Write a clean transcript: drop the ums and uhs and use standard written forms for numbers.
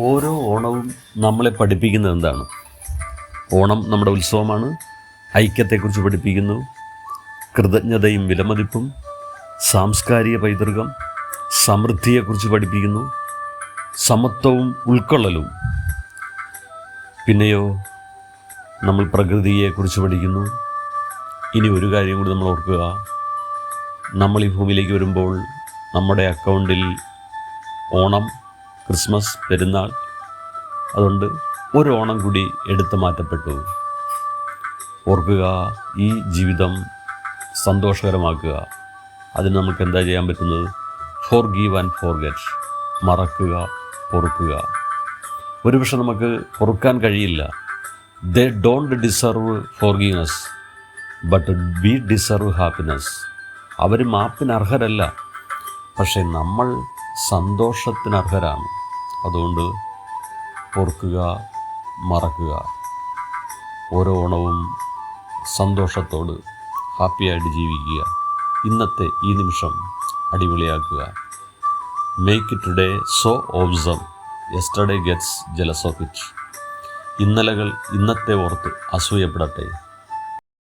ഓരോ ഓണവും നമ്മളെ പഠിപ്പിക്കുന്നത് എന്താണ്? ഓണം നമ്മുടെ ഉത്സവമാണ്. ഐക്യത്തെക്കുറിച്ച് പഠിപ്പിക്കുന്നു, കൃതജ്ഞതയും വിലമതിപ്പും, സാംസ്കാരിക പൈതൃകം, സമൃദ്ധിയെക്കുറിച്ച് പഠിപ്പിക്കുന്നു, സമത്വവും ഉൾക്കൊള്ളലും. പിന്നെയോ നമ്മൾ പ്രകൃതിയെക്കുറിച്ച് പഠിക്കുന്നു. ഇനി ഒരു കാര്യം കൂടി നമ്മൾ ഓർക്കുക, നമ്മൾ ഈ ഭൂമിയിലേക്ക് വരുമ്പോൾ നമ്മുടെ അക്കൗണ്ടിൽ ഓണം, ക്രിസ്മസ്, പെരുന്നാൾ, അതുകൊണ്ട് ഒരു ഓണം കൂടി എടുത്തു മാറ്റപ്പെട്ടു. ഓർക്കുക, ഈ ജീവിതം സന്തോഷകരമാക്കുക. അതിന് നമുക്ക് എന്താ ചെയ്യാൻ പറ്റുന്നത്? ഫോർഗീവ് ആൻഡ് ഫോർഗെറ്റ്, മറക്കുക, പൊറുക്കുക. ഒരുപക്ഷെ നമുക്ക് പൊറുക്കാൻ കഴിയില്ല. They don't deserve forgiveness, but we deserve happiness. അവർ മാപ്പിന് അർഹരല്ല, പക്ഷേ നമ്മൾ സന്തോഷത്തിന് അർഹരാണ്. അതുകൊണ്ട് ഓർക്കുക, മറക്കുക. ഓരോ ഓണവും സന്തോഷത്തോട് ഹാപ്പിയായിട്ട് ജീവിക്കുക. ഇന്നത്തെ ഈ നിമിഷം അടിപൊളിയാക്കുക. Make today so awesome, yesterday gets jealous of it. ഇന്നലകൾ ഇന്നത്തെ ഓർത്ത് അസൂയപ്പെടട്ടെ.